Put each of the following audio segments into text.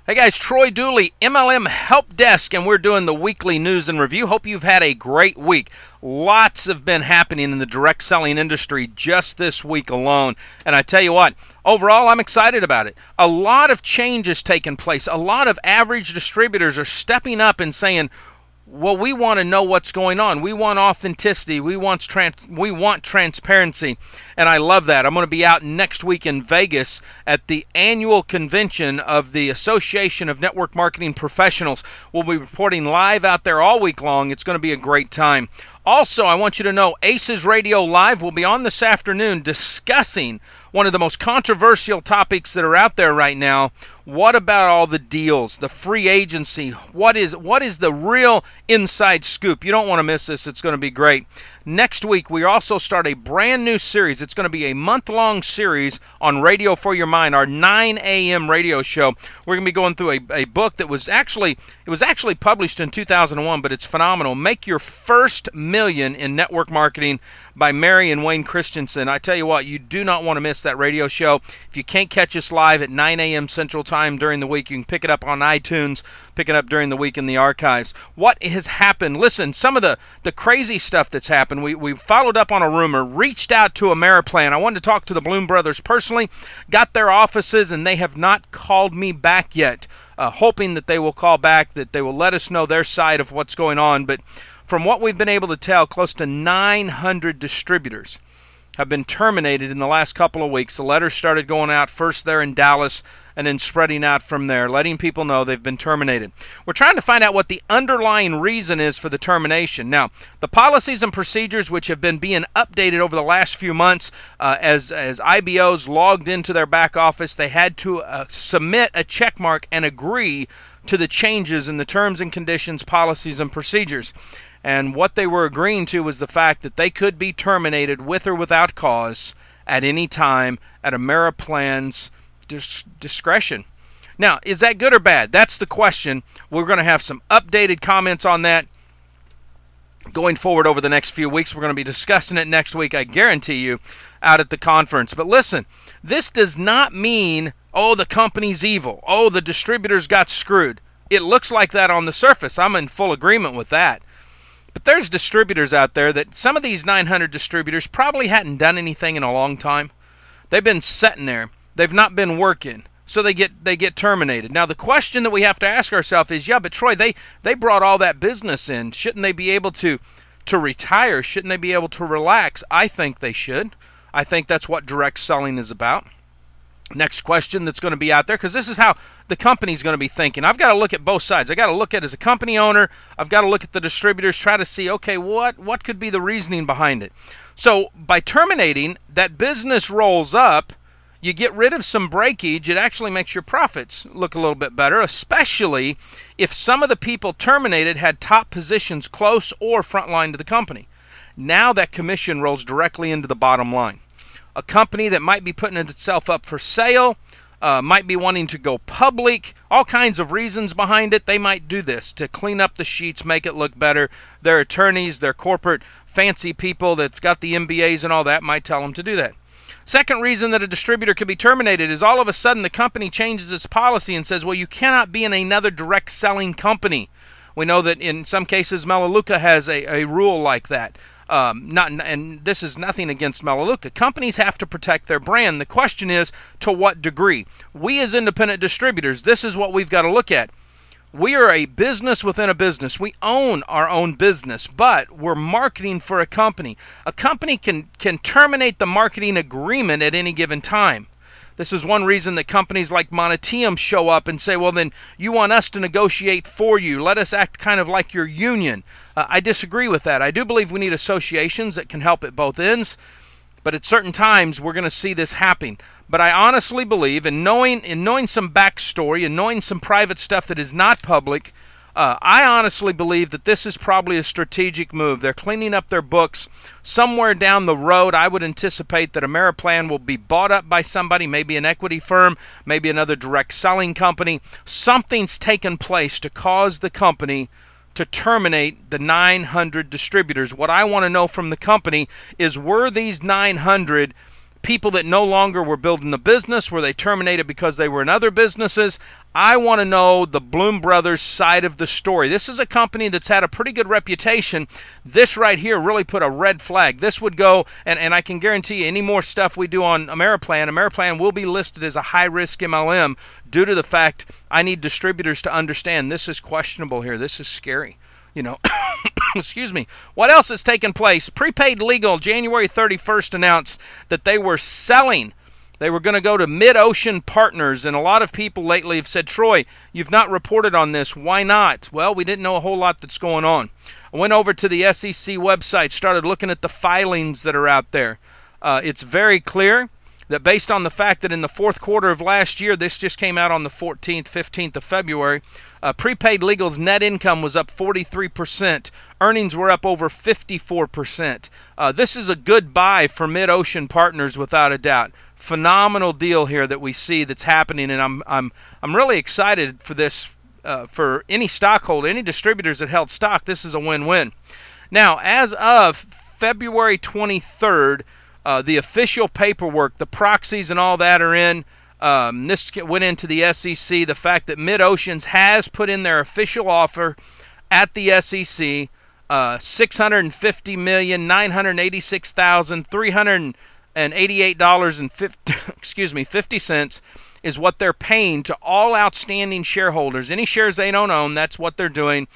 Hey guys, Troy Dooley, MLM Help Desk, and we're doing the weekly news and review. Hope you've had a great week. Lots have been happening in the direct selling industry just this week alone. And I tell you what, overall, I'm excited about it. A lot of changes taking place. A lot of average distributors are stepping up and saying, well, we want to know what's going on. We want authenticity. We want transparency. And I love that. I'm going to be out next week in Vegas at the annual convention of the Association of Network Marketing Professionals. We'll be reporting live out there all week long. It's going to be a great time. Also, I want you to know Aces Radio Live will be on this afternoon discussing one of the most controversial topics that are out there right now. What about all the deals, the free agency? What is the real inside scoop? You don't want to miss this. It's going to be great. Next week, we also start a brand new series. It's going to be a month-long series on Radio for Your Mind, our 9 a.m. radio show. We're going to be going through a book that was actually published in 2001, but it's phenomenal. Make Your First Million in Network Marketing by Mary and Wayne Christensen. I tell you what, you do not want to miss that radio show. If you can't catch us live at 9 a.m. Central Time during the week, you can pick it up on iTunes, pick it up during the week in the archives. What has happened? Listen, some of the crazy stuff that's happened. We followed up on a rumor, reached out to Ameriplan. I wanted to talk to the Bloom brothers personally, got their offices, and they have not called me back yet, hoping that they will call back, that they will let us know their side of what's going on. But from what we've been able to tell, close to 900 distributors have been terminated in the last couple of weeks. The letters started going out first there in Dallas and then spreading out from there, letting people know they've been terminated. We're trying to find out what the underlying reason is for the termination. Now, the policies and procedures which have been being updated over the last few months as IBOs logged into their back office, they had to submit a check mark and agree to the changes in the terms and conditions, policies, and procedures. And what they were agreeing to was the fact that they could be terminated with or without cause at any time at Ameriplan's discretion. Now, is that good or bad? That's the question. We're going to have some updated comments on that going forward over the next few weeks. We're going to be discussing it next week, I guarantee you, out at the conference. But listen, this does not mean, oh, the company's evil. Oh, the distributors got screwed. It looks like that on the surface. I'm in full agreement with that. But there's distributors out there that some of these 900 distributors probably hadn't done anything in a long time. They've been sitting there. They've not been working. So they get terminated. Now the question that we have to ask ourselves is, yeah, but Troy, they brought all that business in. Shouldn't they be able to retire? Shouldn't they be able to relax? I think they should. I think that's what direct selling is about. Next question that's going to be out there, because this is how the company's going to be thinking. I've got to look at both sides. I've got to look at, as a company owner, I've got to look at the distributors, try to see, okay, what could be the reasoning behind it? So by terminating, that business rolls up, you get rid of some breakage, it actually makes your profits look a little bit better, especially if some of the people terminated had top positions close or frontline to the company. Now that commission rolls directly into the bottom line. A company that might be putting itself up for sale, might be wanting to go public, all kinds of reasons behind it. They might do this to clean up the sheets, make it look better. Their attorneys, their corporate fancy people that's got the MBAs and all that might tell them to do that. Second reason that a distributor could be terminated is all of a sudden the company changes its policy and says, well, you cannot be in another direct selling company. We know that in some cases Melaleuca has a rule like that. And this is nothing against Melaleuca. Companies have to protect their brand. The question is, to what degree? We as independent distributors, this is what we've got to look at. We are a business within a business. We own our own business, but we're marketing for a company. A company can terminate the marketing agreement at any given time. This is one reason that companies like Monoteum show up and say, well, then you want us to negotiate for you. Let us act kind of like your union. I disagree with that. I do believe we need associations that can help at both ends, but at certain times we're going to see this happening. But I honestly believe, in knowing some backstory and knowing some private stuff that is not public, I honestly believe that this is probably a strategic move. They're cleaning up their books. Somewhere down the road, I would anticipate that Ameriplan will be bought up by somebody, maybe an equity firm, maybe another direct selling company. Something's taken place to cause the company to terminate the 900 distributors. What I want to know from the company is, were these 900 people that no longer were building the business? Were they terminated because they were in other businesses? I want to know the Bloom Brothers side of the story. This is a company that's had a pretty good reputation. This right here really put a red flag. This would go, and I can guarantee you any more stuff we do on Ameriplan will be listed as a high-risk MLM due to the fact I need distributors to understand this is questionable here. This is scary. You know, excuse me. What else has taken place? Prepaid Legal, January 31st, announced that they were selling. They were going to go to Mid-Ocean Partners, and a lot of people lately have said, Troy, you've not reported on this. Why not? Well, we didn't know a whole lot that's going on. I went over to the SEC website, started looking at the filings that are out there. It's very clear that based on the fact that in the fourth quarter of last year, this just came out on the 14th, 15th of February, Prepaid Legal's net income was up 43%. Earnings were up over 54%. This is a good buy for Mid-Ocean Partners without a doubt. Phenomenal deal here that we see that's happening, and I'm really excited for this for any stockholder, any distributors that held stock. This is a win-win. Now, as of February 23rd, the official paperwork, the proxies and all that are in. This went into the SEC. The fact that Mid-Oceans has put in their official offer at the SEC, $650,986,388.50 is what they're paying to all outstanding shareholders. Any shares they don't own, that's what they're doing.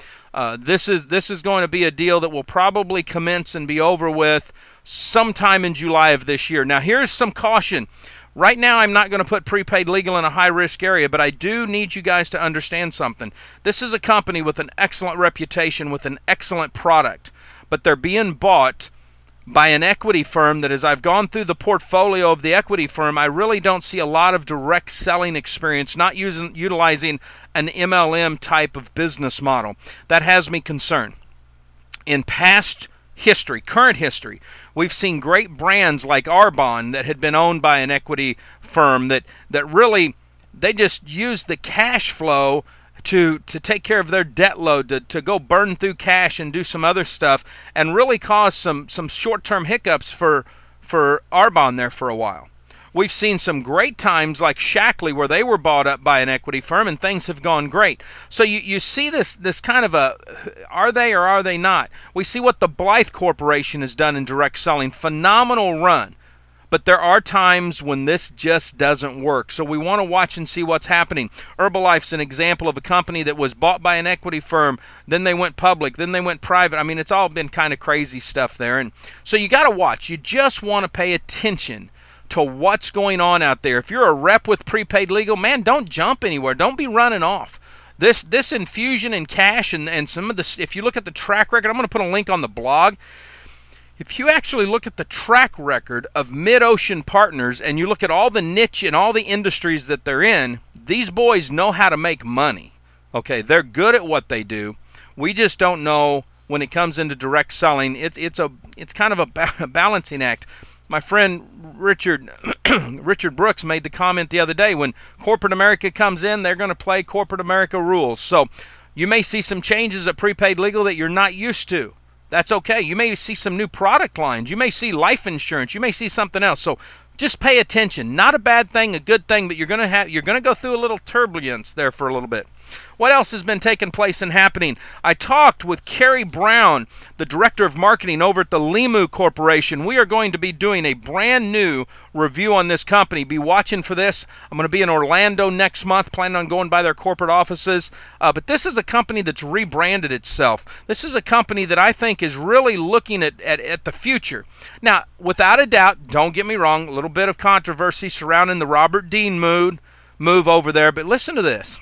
This is going to be a deal that will probably commence and be over with sometime in July of this year. Now, here's some caution. Right now, I'm not going to put Prepaid Legal in a high-risk area, but I do need you guys to understand something. This is a company with an excellent reputation, with an excellent product, but they're being bought by an equity firm that, as I've gone through the portfolio of the equity firm, I really don't see a lot of direct selling experience, not utilizing an MLM type of business model. That has me concerned. In past history, current history, we've seen great brands like Arbonne that had been owned by an equity firm that really, they just used the cash flow to take care of their debt load, to go burn through cash and do some other stuff, and really cause some short-term hiccups for Arbonne there for a while. We've seen some great times like Shackley where they were bought up by an equity firm and things have gone great. So you see this kind of a, are they or are they not? We see what the Blythe Corporation has done in direct selling. Phenomenal run. But there are times when this just doesn't work. So we want to watch and see what's happening. Herbalife's an example of a company that was bought by an equity firm. Then they went public. Then they went private. I mean, it's all been kind of crazy stuff there. And so you got to watch. You just want to pay attention to what's going on out there. If you're a rep with Prepaid Legal, man, don't jump anywhere. Don't be running off. This infusion in cash and some of the, if you look at the track record, I'm going to put a link on the blog. If you actually look at the track record of Mid-Ocean Partners and you look at all the niche and all the industries that they're in, these boys know how to make money. Okay, they're good at what they do. We just don't know when it comes into direct selling. It's kind of a balancing act. My friend Richard Brooks made the comment the other day, when corporate America comes in, they're going to play corporate America rules. So you may see some changes at Prepaid Legal that you're not used to. That's okay. You may see some new product lines. You may see life insurance. You may see something else. So just pay attention. Not a bad thing, a good thing, but you're going to go through a little turbulence there for a little bit. What else has been taking place and happening? I talked with Carrie Brown, the Director of Marketing over at the Limu Corporation. We are going to be doing a brand new review on this company. Be watching for this. I'm going to be in Orlando next month, planning on going by their corporate offices. But this is a company that's rebranded itself. This is a company that I think is really looking at the future. Now, without a doubt, don't get me wrong, a little bit of controversy surrounding the Robert Dean move over there. But listen to this.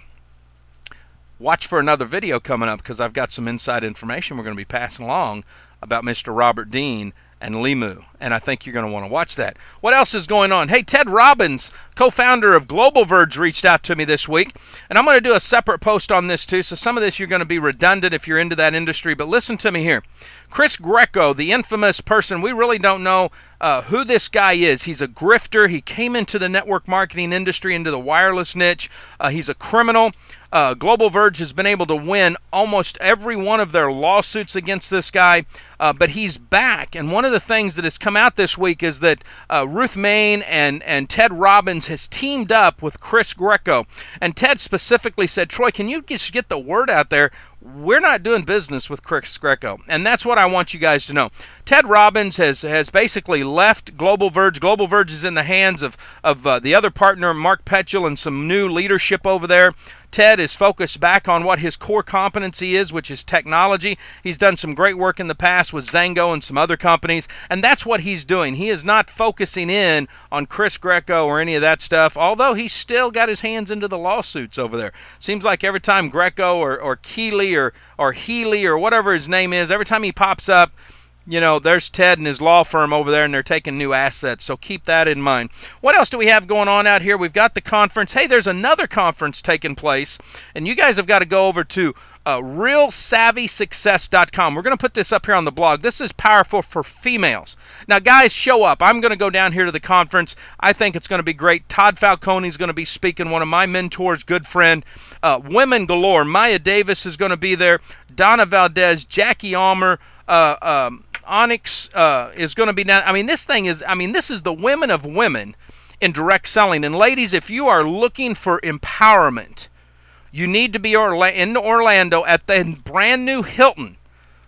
Watch for another video coming up because I've got some inside information we're going to be passing along about Mr. Robert Dean and Limu, and I think you're going to want to watch that. What else is going on? Hey, Ted Robbins, co-founder of Global Verge, reached out to me this week, and I'm going to do a separate post on this too, so some of this you're going to be redundant if you're into that industry, but listen to me here. Chris Greco, the infamous person, we really don't know who this guy is. He's a grifter. He came into the network marketing industry, into the wireless niche. He's a criminal. Global Verge has been able to win almost every one of their lawsuits against this guy, but he's back. And one of the things that has come out this week is that Ruth Main and Ted Robbins has teamed up with Chris Greco. And Ted specifically said, Troy, can you just get the word out there? We're not doing business with Chris Greco. And that's what I want you guys to know. Ted Robbins has basically left Global Verge. Global Verge is in the hands of the other partner, Mark Petchel, and some new leadership over there. Ted is focused back on what his core competency is, which is technology. He's done some great work in the past with Zango and some other companies, and that's what he's doing. He is not focusing in on Chris Greco or any of that stuff, although he's still got his hands into the lawsuits over there. Seems like every time Greco or Keeley or Healy or whatever his name is, every time he pops up, you know, there's Ted and his law firm over there, and they're taking new assets, so keep that in mind. What else do we have going on out here? We've got the conference. Hey, there's another conference taking place, and you guys have got to go over to realsavvysuccess.com. We're going to put this up here on the blog. This is powerful for females. Now, guys, show up. I'm going to go down here to the conference. I think it's going to be great. Todd Falcone is going to be speaking, one of my mentors, good friend. Women galore. Maya Davis is going to be there. Donna Valdez, Jackie Almer, Onyx is going to be down. I mean, this is the women of women in direct selling. And ladies, if you are looking for empowerment, you need to be in Orlando at the brand new Hilton,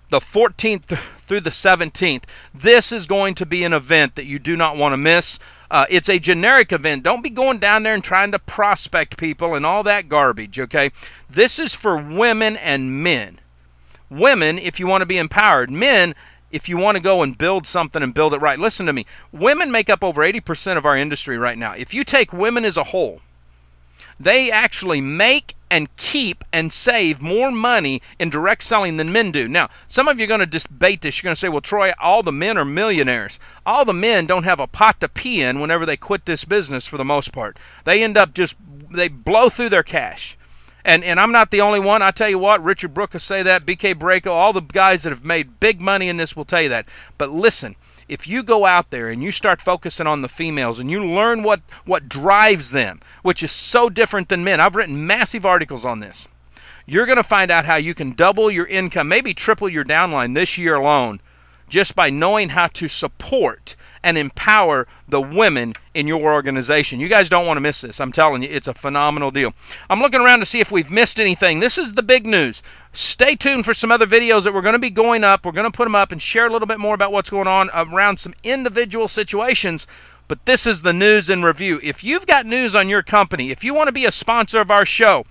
the 14th through the 17th. This is going to be an event that you do not want to miss. It's a generic event. Don't be going down there and trying to prospect people and all that garbage, okay? This is for women and men. Women, if you want to be empowered. Men, if you want to go and build something and build it right. Listen to me. Women make up over 80% of our industry right now. If you take women as a whole, they actually make and keep and save more money in direct selling than men do. Now, some of you are going to debate this. You're going to say, well, Troy, all the men are millionaires. All the men don't have a pot to pee in whenever they quit this business for the most part. They end up they blow through their cash. And I'm not the only one. I tell you what, Richard Brooke will say that, BK Breako, all the guys that have made big money in this will tell you that. But listen, if you go out there and you start focusing on the females and you learn what drives them, which is so different than men. I've written massive articles on this. You're going to find out how you can double your income, maybe triple your downline this year alone, just by knowing how to support and empower the women in your organization. You guys don't want to miss this. I'm telling you, it's a phenomenal deal. I'm looking around to see if we've missed anything. This is the big news. Stay tuned for some other videos that we're going to be going up. We're going to put them up and share a little bit more about what's going on around some individual situations. But this is the news in review. If you've got news on your company, if you want to be a sponsor of our show,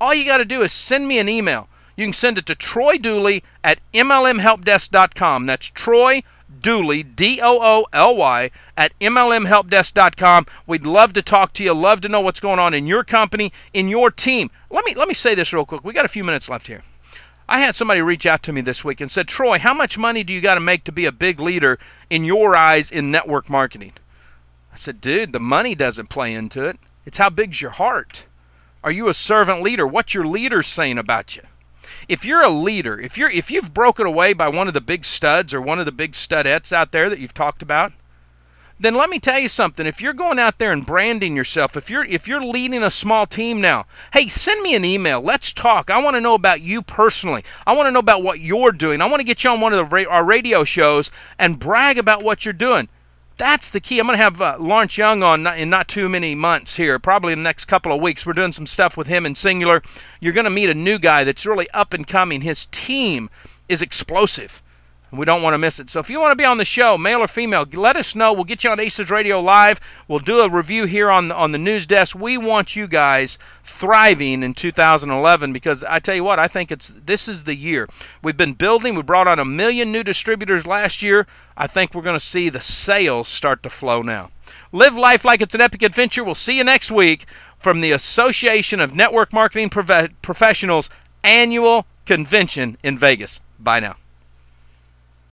all you got to do is send me an email. You can send it to Troy Dooley at MLMHelpDesk.com. That's Troy Dooley, D-O-O-L-Y, at MLMHelpDesk.com. We'd love to talk to you, love to know what's going on in your company, in your team. Let me say this real quick. We got a few minutes left here. I had somebody reach out to me this week and said, Troy, how much money do you got to make to be a big leader in your eyes in network marketing? I said, dude, the money doesn't play into it. It's how big's your heart. Are you a servant leader? What's your leader saying about you? If you're a leader, if you've broken away by one of the big studs or one of the big studettes out there that you've talked about, then let me tell you something. If you're going out there and branding yourself, if you're leading a small team now, hey, send me an email. Let's talk. I want to know about you personally. I want to know about what you're doing. I want to get you on one of our radio shows and brag about what you're doing. That's the key. I'm going to have Lawrence Young on in not too many months here, probably in the next couple of weeks. We're doing some stuff with him in Singular. You're going to meet a new guy that's really up and coming. His team is explosive, and we don't want to miss it. So if you want to be on the show, male or female, let us know. We'll get you on Aces Radio Live. We'll do a review here on the news desk. We want you guys thriving in 2011 because I tell you what, I think this is the year. We've been building. We brought on 1 million new distributors last year. I think we're going to see the sales start to flow now. Live life like it's an epic adventure. We'll see you next week from the Association of Network Marketing Professionals annual convention in Vegas. Bye now.